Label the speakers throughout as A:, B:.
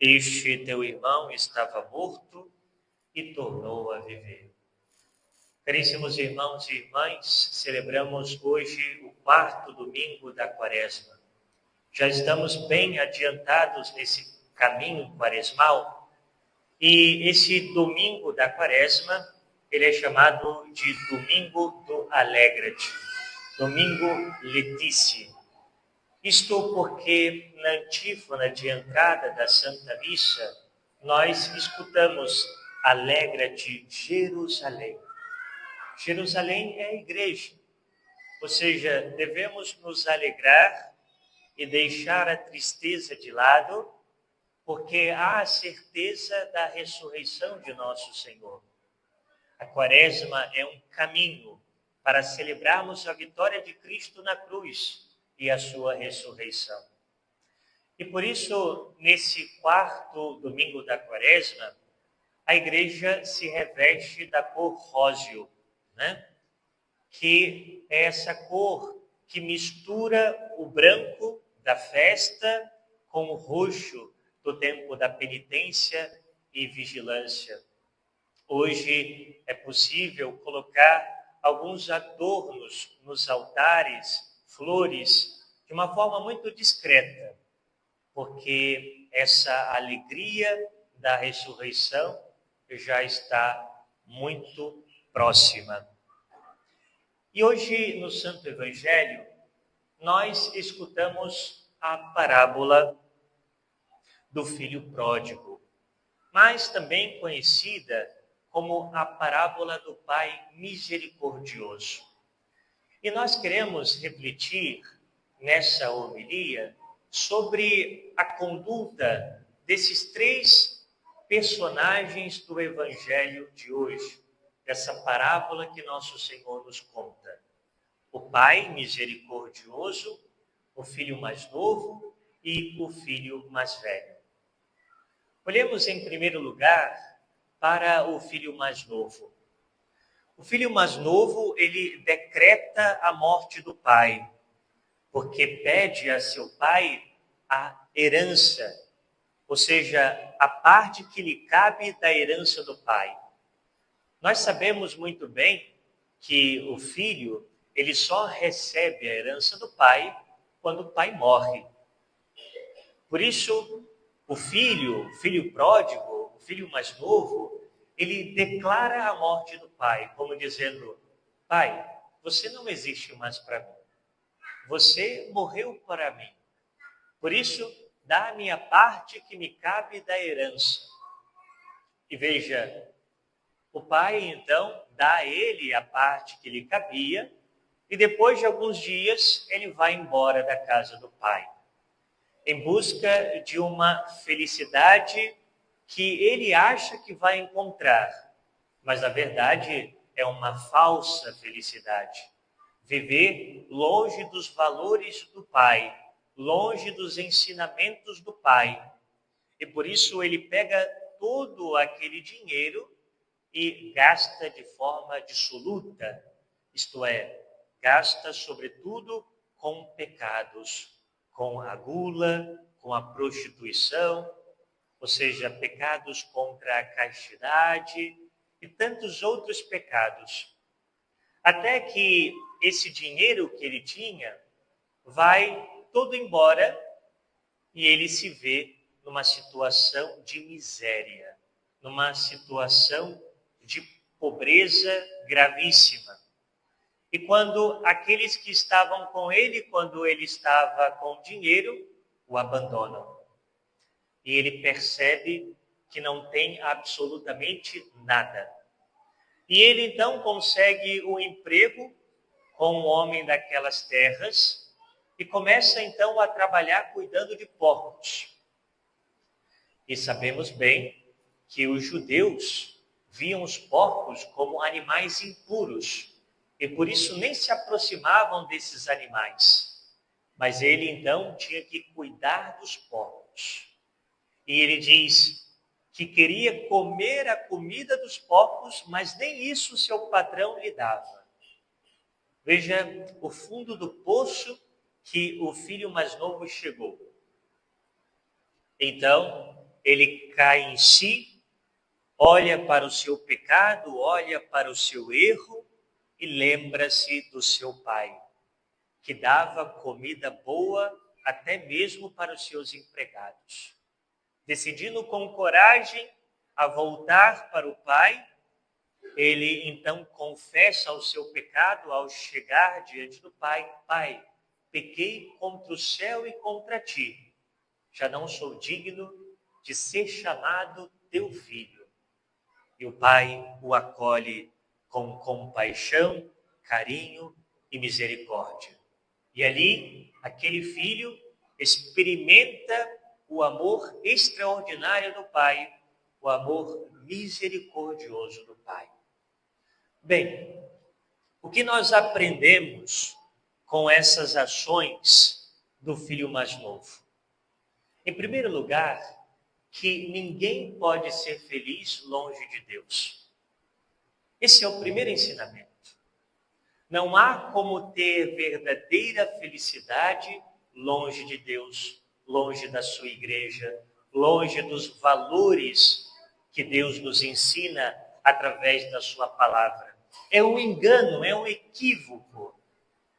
A: Este teu irmão estava morto e tornou a viver. Caríssimos irmãos e irmãs, celebramos hoje o 4º domingo da Quaresma. Já estamos bem adiantados nesse caminho quaresmal e esse domingo da Quaresma, ele é chamado de Domingo do Alegra-te, Domingo Leticia. Isto porque na antífona de entrada da Santa Missa, nós escutamos Alegra-te, Jerusalém. Jerusalém é a igreja, ou seja, devemos nos alegrar e deixar a tristeza de lado, porque há a certeza da ressurreição de nosso Senhor. A Quaresma é um caminho para celebrarmos a vitória de Cristo na cruz e a sua ressurreição. E por isso, nesse 4º domingo da Quaresma, a igreja se reveste da cor róseo, que é essa cor que mistura o branco da festa com o roxo do tempo da penitência e vigilância. Hoje é possível colocar alguns adornos nos altares, flores, de uma forma muito discreta, porque essa alegria da ressurreição já está muito próxima. E hoje, no Santo Evangelho, nós escutamos a parábola do filho pródigo, mas também conhecida como a parábola do Pai misericordioso. E nós queremos refletir nessa homilia sobre a conduta desses 3 personagens do Evangelho de hoje, dessa parábola que nosso Senhor nos conta. O Pai misericordioso, o filho mais novo e o filho mais velho. Olhemos em primeiro lugar para o filho mais novo. O filho mais novo, ele decreta a morte do pai, porque pede a seu pai a herança, ou seja, a parte que lhe cabe da herança do pai. Nós sabemos muito bem que o filho, ele só recebe a herança do pai quando o pai morre. Por isso, o filho pródigo, o filho mais novo, ele declara a morte do pai, como dizendo: pai, você não existe mais para mim. Você morreu para mim. Por isso, dá a minha parte que me cabe da herança. E veja, o pai então dá a ele a parte que lhe cabia, e depois de alguns dias ele vai embora da casa do pai, em busca de uma felicidade que ele acha que vai encontrar, mas na verdade é uma falsa felicidade. Viver longe dos valores do pai, longe dos ensinamentos do pai. E por isso ele pega todo aquele dinheiro e gasta de forma dissoluta, isto é, gasta sobretudo com pecados, com a gula, com a prostituição, ou seja, pecados contra a castidade e tantos outros pecados. Até que esse dinheiro que ele tinha vai todo embora e ele se vê numa situação de miséria, numa situação de pobreza gravíssima. E quando aqueles que estavam com ele, quando ele estava com dinheiro, o abandonam. E ele percebe que não tem absolutamente nada. E ele então consegue um emprego com um homem daquelas terras e começa então a trabalhar cuidando de porcos. E sabemos bem que os judeus viam os porcos como animais impuros e por isso nem se aproximavam desses animais. Mas ele então tinha que cuidar dos porcos. E ele diz que queria comer a comida dos porcos, mas nem isso seu patrão lhe dava. Veja o fundo do poço que o filho mais novo chegou. Então, ele cai em si, olha para o seu pecado, olha para o seu erro e lembra-se do seu pai, que dava comida boa até mesmo para os seus empregados. Decidindo com coragem a voltar para o pai, ele então confessa o seu pecado ao chegar diante do pai: Pai, pequei contra o céu e contra ti. Já não sou digno de ser chamado teu filho. E o pai o acolhe com compaixão, carinho e misericórdia. E ali, aquele filho experimenta o amor extraordinário do pai, o amor misericordioso do pai. Bem, o que nós aprendemos com essas ações do filho mais novo? Em primeiro lugar, que ninguém pode ser feliz longe de Deus. Esse é o primeiro ensinamento. Não há como ter verdadeira felicidade longe de Deus, longe da sua igreja, longe dos valores que Deus nos ensina através da sua palavra. É um engano, é um equívoco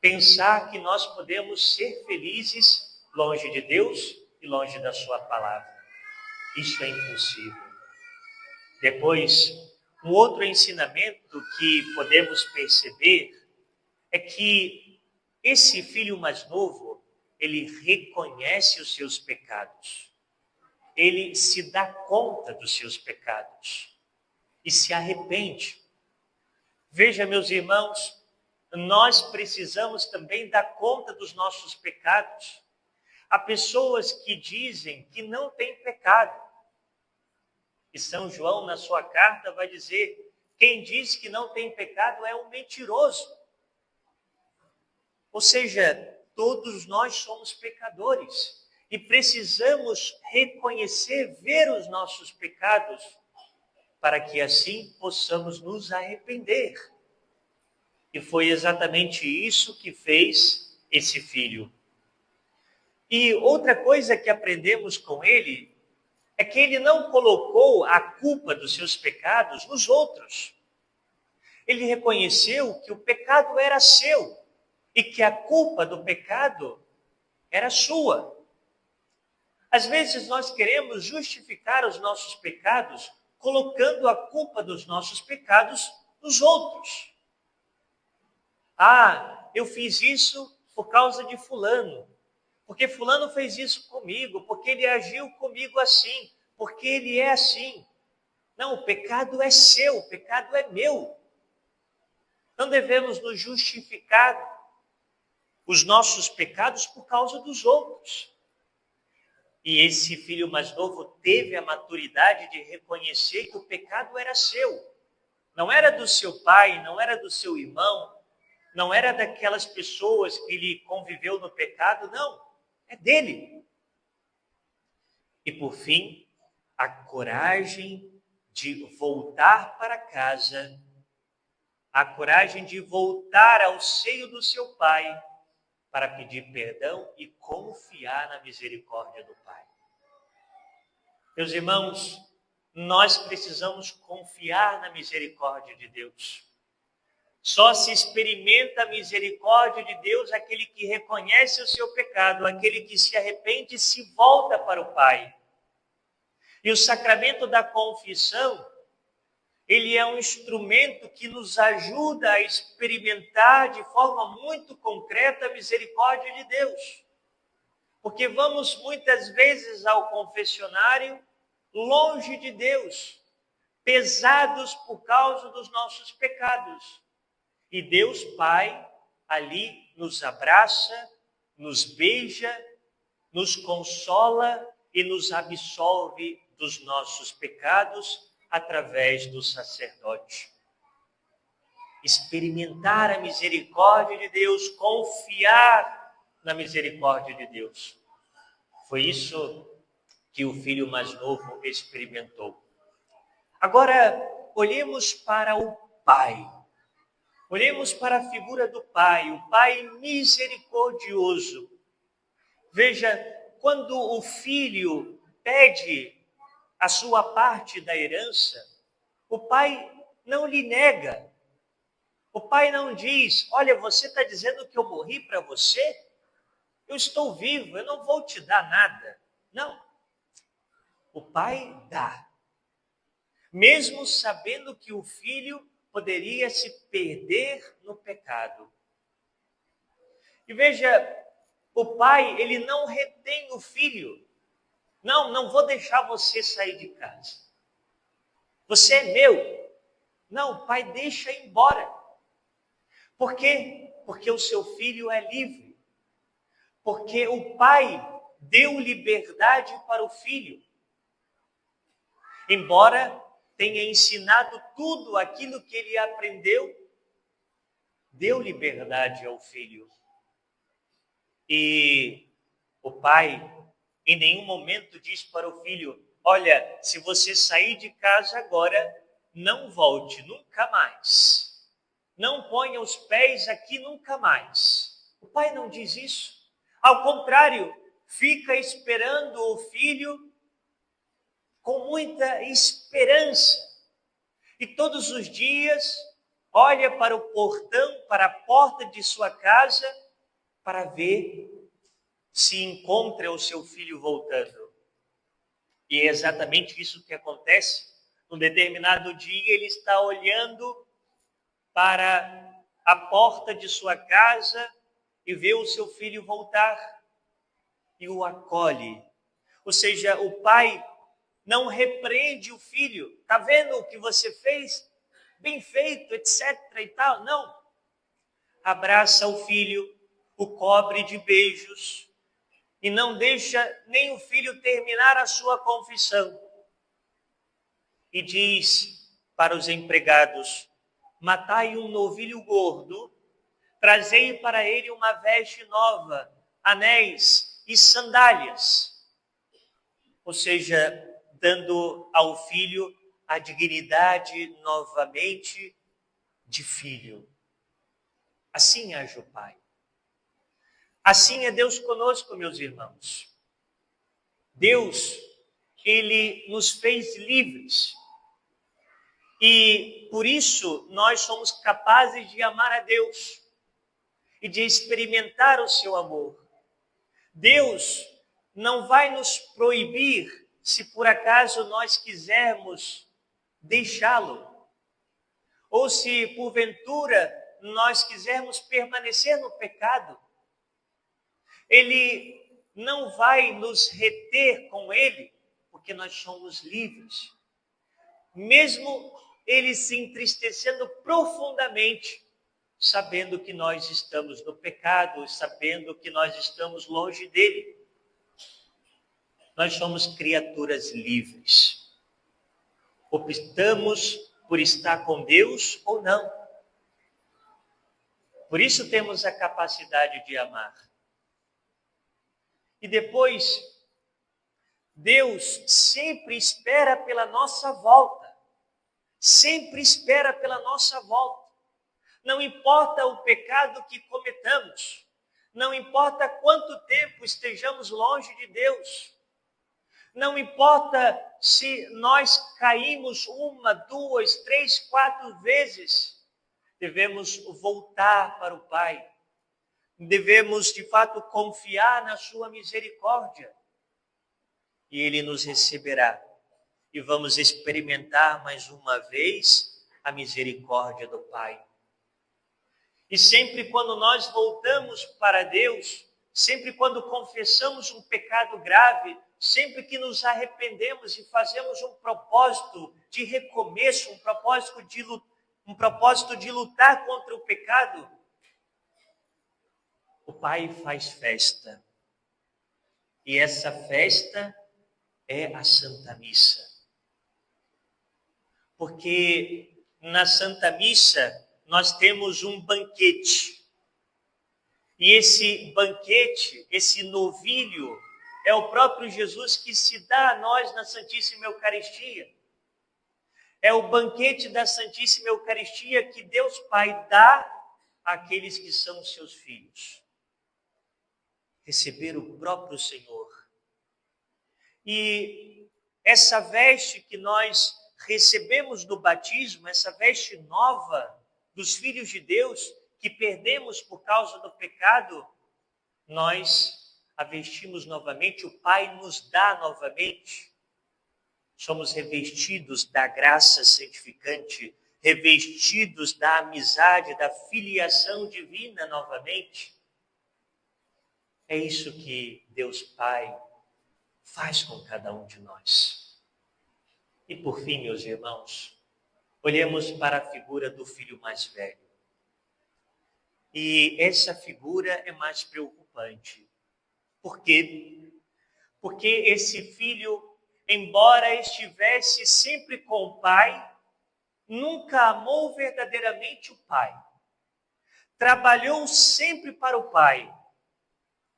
A: pensar que nós podemos ser felizes longe de Deus e longe da sua palavra. Isso é impossível. Depois, um outro ensinamento que podemos perceber é que esse filho mais novo, ele reconhece os seus pecados. Ele se dá conta dos seus pecados e se arrepende. Veja, meus irmãos, nós precisamos também dar conta dos nossos pecados. Há pessoas que dizem que não têm pecado. E São João, na sua carta, vai dizer: quem diz que não tem pecado é um mentiroso. Ou seja, todos nós somos pecadores e precisamos reconhecer, ver os nossos pecados, para que assim possamos nos arrepender. E foi exatamente isso que fez esse filho. E outra coisa que aprendemos com ele é que ele não colocou a culpa dos seus pecados nos outros. Ele reconheceu que o pecado era seu e que a culpa do pecado era sua. Às vezes nós queremos justificar os nossos pecados colocando a culpa dos nossos pecados nos outros. Ah, eu fiz isso por causa de fulano, porque fulano fez isso comigo, porque ele agiu comigo assim, porque ele é assim. Não, o pecado é seu, o pecado é meu. Não devemos nos justificar os nossos pecados por causa dos outros. E esse filho mais novo teve a maturidade de reconhecer que o pecado era seu. Não era do seu pai, não era do seu irmão, não era daquelas pessoas que ele conviveu no pecado, não. É dele. E por fim, a coragem de voltar para casa, a coragem de voltar ao seio do seu pai para pedir perdão e confiar na misericórdia do pai. Meus irmãos, nós precisamos confiar na misericórdia de Deus. Só se experimenta a misericórdia de Deus aquele que reconhece o seu pecado, aquele que se arrepende e se volta para o Pai. E o sacramento da confissão, ele é um instrumento que nos ajuda a experimentar de forma muito concreta a misericórdia de Deus. Porque vamos muitas vezes ao confessionário longe de Deus, pesados por causa dos nossos pecados. E Deus Pai ali nos abraça, nos beija, nos consola e nos absolve dos nossos pecados através do sacerdote. Experimentar a misericórdia de Deus, confiar na misericórdia de Deus. Foi isso que o filho mais novo experimentou. Agora, olhemos para o Pai. Olhemos para a figura do Pai, o Pai misericordioso. Veja, quando o filho pede a sua parte da herança, o pai não lhe nega. O pai não diz, olha, você está dizendo que eu morri para você? Eu estou vivo, eu não vou te dar nada. Não. O pai dá. Mesmo sabendo que o filho poderia se perder no pecado. E veja, o pai, ele não retém o filho. Não vou deixar você sair de casa. Você é meu. Não, o pai deixa ir embora. Por quê? Porque o seu filho é livre. Porque o pai deu liberdade para o filho. Embora tenha ensinado tudo aquilo que ele aprendeu, deu liberdade ao filho. E o pai em nenhum momento diz para o filho, olha, se você sair de casa agora, não volte nunca mais. Não ponha os pés aqui nunca mais. O pai não diz isso. Ao contrário, fica esperando o filho com muita esperança. E todos os dias olha para o portão, para a porta de sua casa, para ver se encontra o seu filho voltando. E é exatamente isso que acontece. Num determinado dia, ele está olhando para a porta de sua casa e vê o seu filho voltar e o acolhe. Ou seja, o pai não repreende o filho. Está vendo o que você fez? Bem feito, etc. e tal. Não. Abraça o filho, o cobre de beijos e não deixa nem o filho terminar a sua confissão. E diz para os empregados, matai um novilho gordo, trazei para ele uma veste nova, anéis e sandálias. Ou seja, dando ao filho a dignidade novamente de filho. Assim age o Pai. Assim é Deus conosco, meus irmãos. Deus, Ele nos fez livres. E por isso nós somos capazes de amar a Deus e de experimentar o seu amor. Deus não vai nos proibir se por acaso nós quisermos deixá-lo. Ou se porventura nós quisermos permanecer no pecado. Ele não vai nos reter com ele, porque nós somos livres. Mesmo ele se entristecendo profundamente, sabendo que nós estamos no pecado, sabendo que nós estamos longe dele. Nós somos criaturas livres. Optamos por estar com Deus ou não. Por isso temos a capacidade de amar. E depois, Deus sempre espera pela nossa volta. Sempre espera pela nossa volta. Não importa o pecado que cometamos. Não importa quanto tempo estejamos longe de Deus. Não importa se nós caímos 1, 2, 3, 4 vezes. Devemos voltar para o Pai. Devemos, de fato, confiar na sua misericórdia. E Ele nos receberá. E vamos experimentar mais uma vez a misericórdia do Pai. E sempre quando nós voltamos para Deus, sempre quando confessamos um pecado grave, sempre que nos arrependemos e fazemos um propósito de recomeço, um propósito de lutar contra o pecado, o Pai faz festa. E essa festa é a Santa Missa. Porque na Santa Missa nós temos um banquete. E esse banquete, esse novilho, é o próprio Jesus que se dá a nós na Santíssima Eucaristia. É o banquete da Santíssima Eucaristia que Deus Pai dá àqueles que são seus filhos. Receber o próprio Senhor. E essa veste que nós recebemos no batismo, essa veste nova dos filhos de Deus, que perdemos por causa do pecado, nós a vestimos novamente, o Pai nos dá novamente. Somos revestidos da graça santificante, revestidos da amizade, da filiação divina novamente. É isso que Deus Pai faz com cada um de nós. E por fim, meus irmãos, olhemos para a figura do filho mais velho. E essa figura é mais preocupante. Por quê? Porque esse filho, embora estivesse sempre com o pai, nunca amou verdadeiramente o pai. Trabalhou sempre para o pai,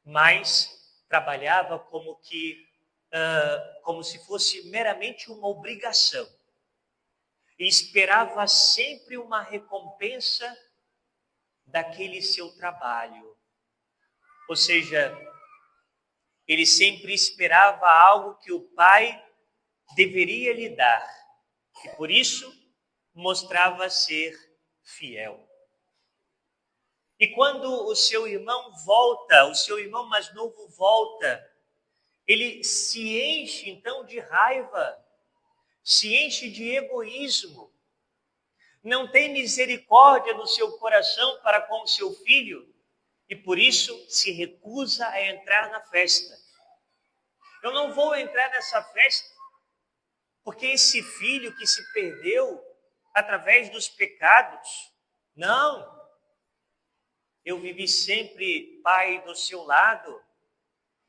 A: mas trabalhava como se fosse meramente uma obrigação. E esperava sempre uma recompensa daquele seu trabalho. Ou seja, ele sempre esperava algo que o pai deveria lhe dar. E por isso mostrava ser fiel. E quando o seu irmão volta, o seu irmão mais novo volta, ele se enche então de raiva, se enche de egoísmo, não tem misericórdia no seu coração para com o seu filho e por isso se recusa a entrar na festa. Eu não vou entrar nessa festa porque esse filho que se perdeu através dos pecados, não. Eu vivi sempre, Pai, do seu lado.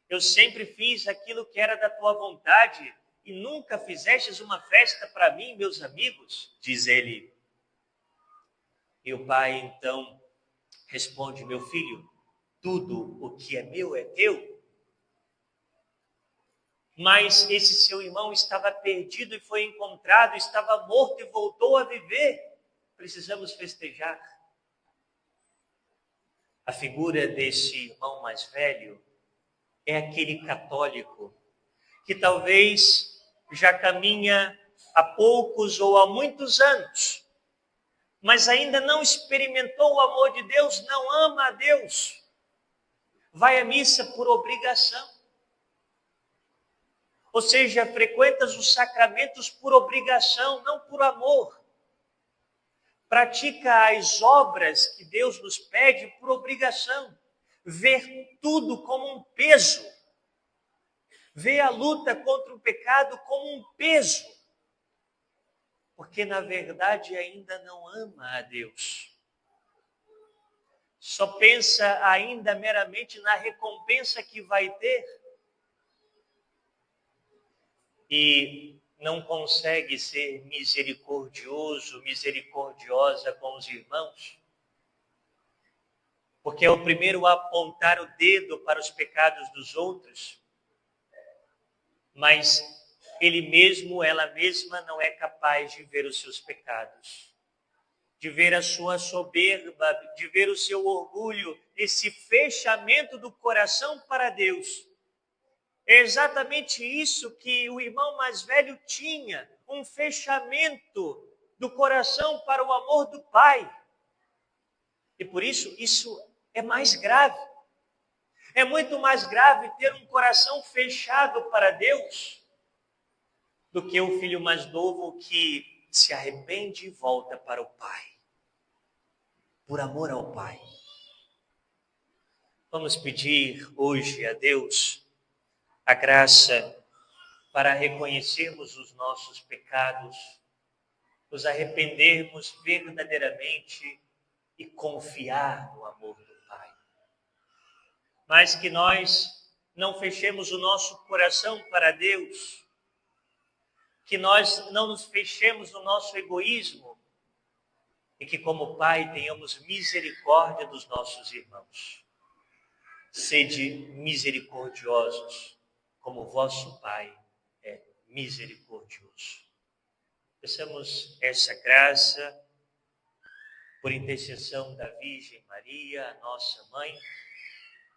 A: Eu sempre fiz aquilo que era da tua vontade e nunca fizestes uma festa para mim, meus amigos, diz ele. E o pai, então, responde, meu filho, tudo o que é meu é teu. Mas esse seu irmão estava perdido e foi encontrado, estava morto e voltou a viver. Precisamos festejar. A figura desse irmão mais velho é aquele católico que talvez já caminha há poucos ou há muitos anos, mas ainda não experimentou o amor de Deus, não ama a Deus. Vai à missa por obrigação. Ou seja, frequentas os sacramentos por obrigação, não por amor. Pratica as obras que Deus nos pede por obrigação. Ver tudo como um peso. Ver a luta contra o pecado como um peso. Porque, na verdade, ainda não ama a Deus. Só pensa ainda meramente na recompensa que vai ter. E não consegue ser misericordioso, misericordiosa com os irmãos, porque é o primeiro a apontar o dedo para os pecados dos outros, mas ele mesmo, ela mesma não é capaz de ver os seus pecados, de ver a sua soberba, de ver o seu orgulho, esse fechamento do coração para Deus. É exatamente isso que o irmão mais velho tinha, um fechamento do coração para o amor do Pai. E por isso é mais grave. É muito mais grave ter um coração fechado para Deus do que o filho mais novo que se arrepende e volta para o Pai, por amor ao Pai. Vamos pedir hoje a Deus a graça para reconhecermos os nossos pecados, nos arrependermos verdadeiramente e confiar no amor do Pai. Mas que nós não fechemos o nosso coração para Deus, que nós não nos fechemos no nosso egoísmo e que como Pai tenhamos misericórdia dos nossos irmãos. Sede misericordiosos, como o vosso Pai é misericordioso. Peçamos essa graça por intercessão da Virgem Maria, a nossa Mãe,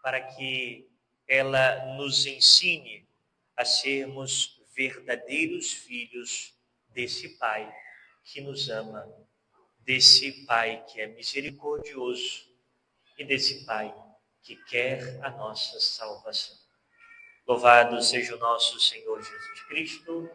A: para que ela nos ensine a sermos verdadeiros filhos desse Pai que nos ama, desse Pai que é misericordioso e desse Pai que quer a nossa salvação. Louvado seja o nosso Senhor Jesus Cristo.